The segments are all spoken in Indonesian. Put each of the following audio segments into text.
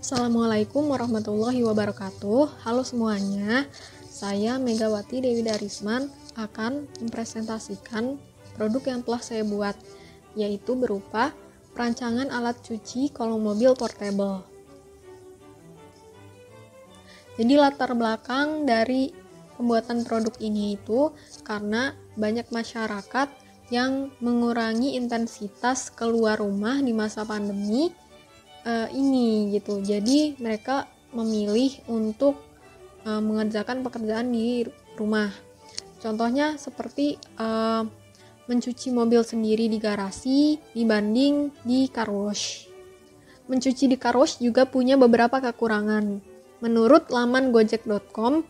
Assalamualaikum warahmatullahi wabarakatuh. Halo semuanya, saya Megawati Dewi Darisman akan mempresentasikan produk yang telah saya buat, yaitu berupa perancangan alat cuci kolong mobil portable. Jadi latar belakang dari pembuatan produk ini itu karena banyak masyarakat yang mengurangi intensitas keluar rumah di masa pandemi ini gitu. Jadi mereka memilih untuk mengerjakan pekerjaan di rumah. Contohnya seperti mencuci mobil sendiri di garasi dibanding di car wash. Mencuci di car wash juga punya beberapa kekurangan. Menurut laman gojek.com,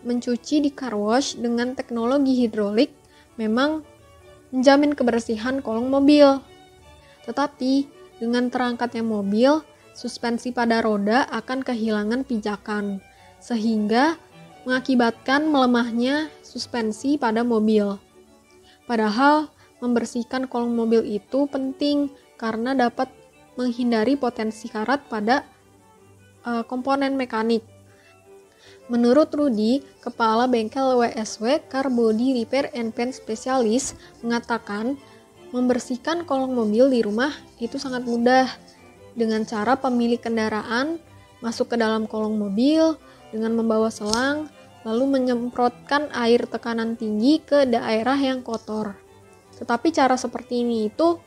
mencuci di car wash dengan teknologi hidrolik memang menjamin kebersihan kolong mobil. Tetapi dengan terangkatnya mobil, suspensi pada roda akan kehilangan pijakan, sehingga mengakibatkan melemahnya suspensi pada mobil. Padahal, membersihkan kolong mobil itu penting karena dapat menghindari potensi karat pada komponen mekanik. Menurut Rudy, kepala bengkel WSW Car Body Repair and Paint Specialist, mengatakan membersihkan kolong mobil di rumah itu sangat mudah dengan cara pemilik kendaraan masuk ke dalam kolong mobil dengan membawa selang lalu menyemprotkan air tekanan tinggi ke daerah yang kotor. Tetapi cara seperti ini itu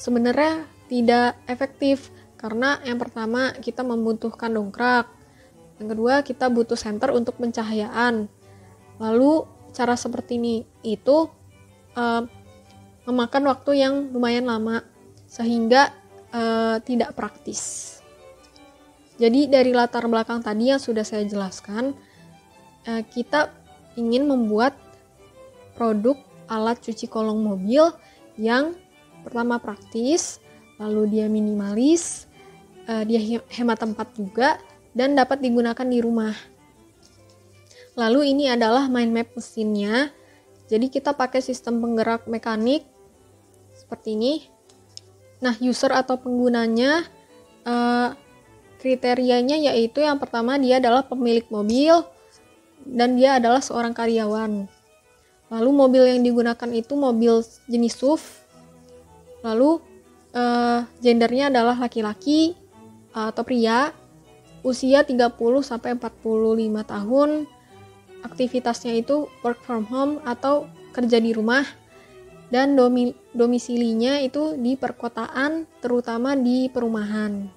sebenarnya tidak efektif karena yang pertama kita membutuhkan dongkrak, yang kedua kita butuh senter untuk pencahayaan. Lalu cara seperti ini itu memakan waktu yang lumayan lama sehingga tidak praktis. Jadi dari latar belakang tadi yang sudah saya jelaskan, kita ingin membuat produk alat cuci kolong mobil yang pertama praktis, lalu dia minimalis, dia hemat tempat juga, dan dapat digunakan di rumah. Lalu ini adalah mind map mesinnya. Jadi kita pakai sistem penggerak mekanik seperti ini. Nah, user atau penggunanya kriterianya yaitu yang pertama dia adalah pemilik mobil dan dia adalah seorang karyawan. Lalu mobil yang digunakan itu mobil jenis SUV. Lalu gendernya adalah laki-laki atau pria, usia 30-45 tahun, aktivitasnya itu work from home atau kerja di rumah, dan domisilinya itu di perkotaan, terutama di perumahan.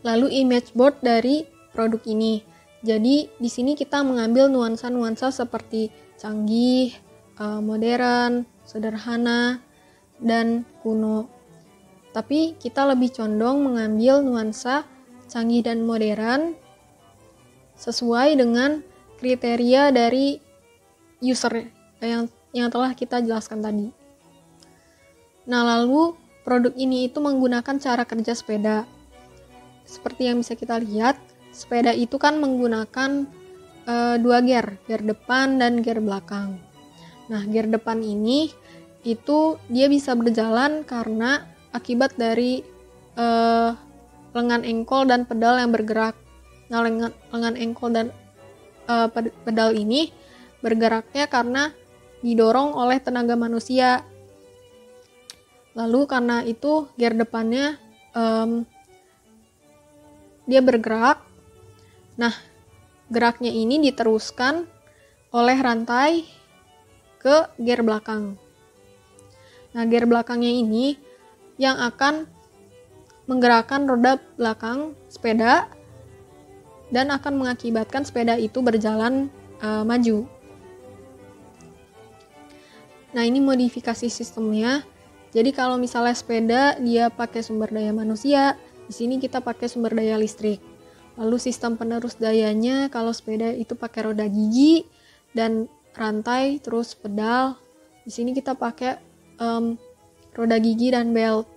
Lalu image board dari produk ini. Jadi di sini kita mengambil nuansa-nuansa seperti canggih, modern, sederhana, dan kuno. Tapi kita lebih condong mengambil nuansa canggih dan modern sesuai dengan kriteria dari user yang telah kita jelaskan tadi. Nah, lalu produk ini itu menggunakan cara kerja sepeda. Seperti yang bisa kita lihat, sepeda itu kan menggunakan dua gear depan dan gear belakang. Nah, gear depan ini itu dia bisa berjalan karena akibat dari lengan engkol dan pedal yang bergerak. Nah, lengan engkol dan pedal ini bergeraknya karena didorong oleh tenaga manusia. Lalu karena itu gear depannya dia bergerak. Nah, geraknya ini diteruskan oleh rantai ke gear belakang. Nah, gear belakangnya ini yang akan menggerakkan roda belakang sepeda dan akan mengakibatkan sepeda itu berjalan maju. Nah, ini modifikasi sistemnya. Jadi kalau misalnya sepeda dia pakai sumber daya manusia, di sini kita pakai sumber daya listrik. Lalu sistem penerus dayanya kalau sepeda itu pakai roda gigi dan rantai terus pedal. Di sini kita pakai roda gigi dan belt.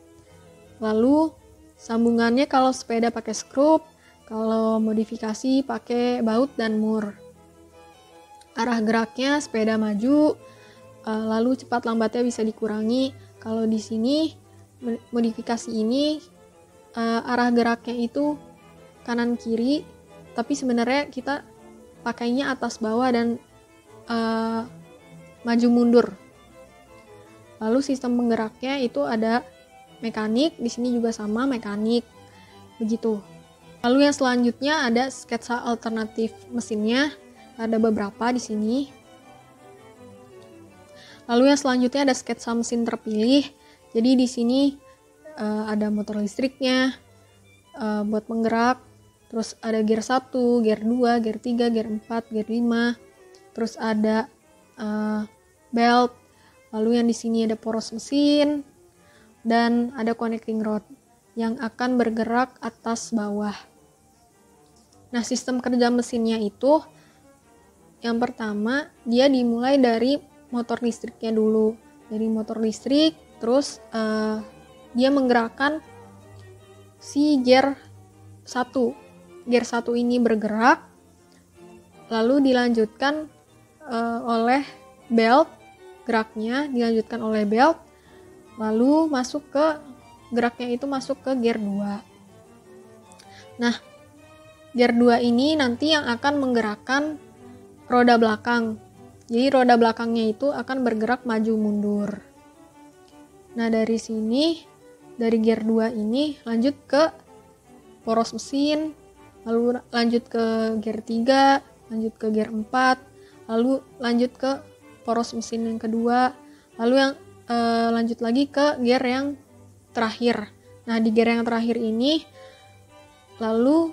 Lalu sambungannya kalau sepeda pakai skrup, kalau modifikasi pakai baut dan mur. Arah geraknya sepeda maju, lalu cepat lambatnya bisa dikurangi. Kalau di sini modifikasi ini arah geraknya itu kanan kiri, tapi sebenarnya kita pakainya atas bawah dan maju mundur. Lalu sistem penggeraknya itu ada mekanik, di sini juga sama mekanik, begitu. Lalu yang selanjutnya ada sketsa alternatif mesinnya, ada beberapa di sini. Lalu yang selanjutnya ada sketsa mesin terpilih. Jadi di sini ada motor listriknya buat penggerak, terus ada gear 1, gear 2, gear 3, gear 4, gear 5, terus ada belt. Lalu yang di sini ada poros mesin dan ada connecting rod yang akan bergerak atas bawah. Nah, sistem kerja mesinnya itu yang pertama dia dimulai dari motor listriknya dulu. Dari motor listrik, terus dia menggerakkan si gear 1. Gear 1 ini bergerak, lalu dilanjutkan oleh belt, geraknya dilanjutkan oleh belt, lalu masuk ke geraknya itu masuk ke gear 2. Nah, gear 2 ini nanti yang akan menggerakkan roda belakang. Jadi roda belakangnya itu akan bergerak maju mundur. Nah, dari sini, dari gear 2 ini lanjut ke poros mesin, lalu lanjut ke gear 3, lanjut ke gear 4, lalu lanjut ke poros mesin yang kedua, lalu yang lanjut lagi ke gear yang terakhir. Nah, di gear yang terakhir ini lalu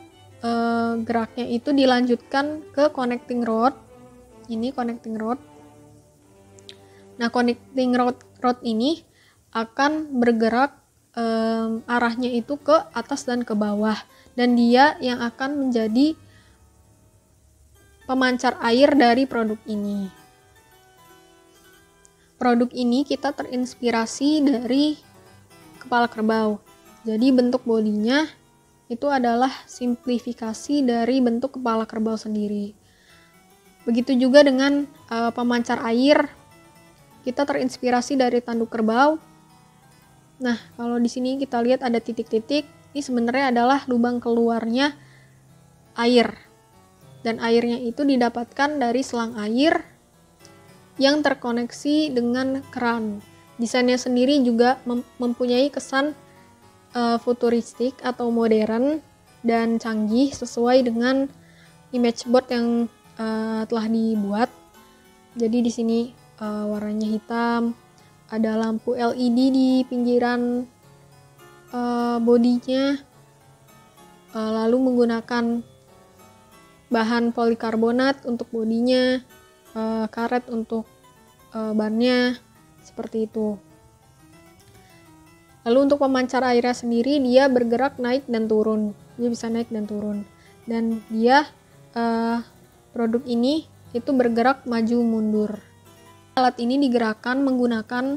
geraknya itu dilanjutkan ke connecting rod. Ini connecting rod. Nah, connecting rod ini akan bergerak arahnya itu ke atas dan ke bawah, dan dia yang akan menjadi pemancar air dari produk ini. Produk ini kita terinspirasi dari kepala kerbau. Jadi bentuk bodinya itu adalah simplifikasi dari bentuk kepala kerbau sendiri. Begitu juga dengan pemancar air, kita terinspirasi dari tanduk kerbau. Nah, kalau di sini kita lihat ada titik-titik, ini sebenarnya adalah lubang keluarnya air. Dan airnya itu didapatkan dari selang air yang terkoneksi dengan keran. Desainnya sendiri juga mempunyai kesan futuristik atau modern dan canggih sesuai dengan image board yang telah dibuat. Jadi di sini warnanya hitam, ada lampu LED di pinggiran bodinya, lalu menggunakan bahan polikarbonat untuk bodinya, karet untuk bannya, seperti itu. Lalu untuk pemancar airnya sendiri, dia bergerak naik dan turun, dia bisa naik dan turun, dan dia produk ini itu bergerak maju mundur. Alat ini digerakkan menggunakan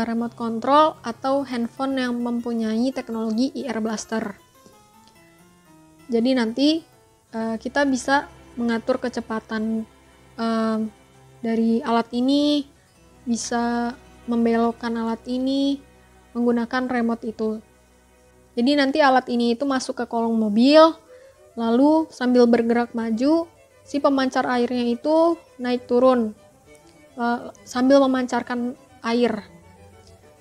remote control atau handphone yang mempunyai teknologi IR Blaster. Jadi nanti kita bisa mengatur kecepatan dari alat ini, bisa membelokkan alat ini menggunakan remote itu. Jadi nanti alat ini itu masuk ke kolong mobil, lalu sambil bergerak maju, si pemancar airnya itu naik turun sambil memancarkan air.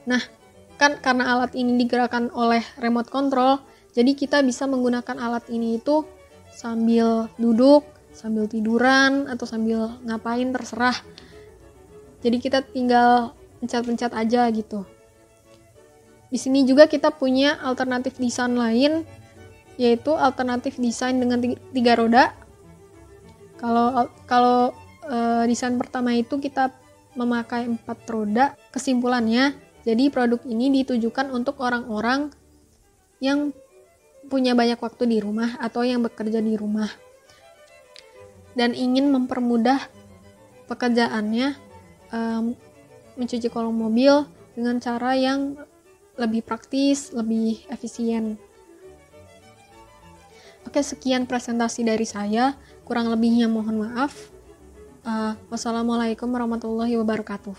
Nah, kan karena alat ini digerakkan oleh remote control, jadi kita bisa menggunakan alat ini itu sambil duduk, sambil tiduran, atau sambil ngapain terserah. Jadi kita tinggal pencet-pencet aja gitu. Di sini juga kita punya alternatif desain lain, yaitu alternatif desain dengan 3 roda. Kalau desain pertama itu kita memakai 4 roda. Kesimpulannya, jadi produk ini ditujukan untuk orang-orang yang punya banyak waktu di rumah atau yang bekerja di rumah dan ingin mempermudah pekerjaannya, mencuci kolong mobil dengan cara yang lebih praktis, lebih efisien. Oke, sekian presentasi dari saya. Kurang lebihnya mohon maaf. Wassalamualaikum warahmatullahi wabarakatuh.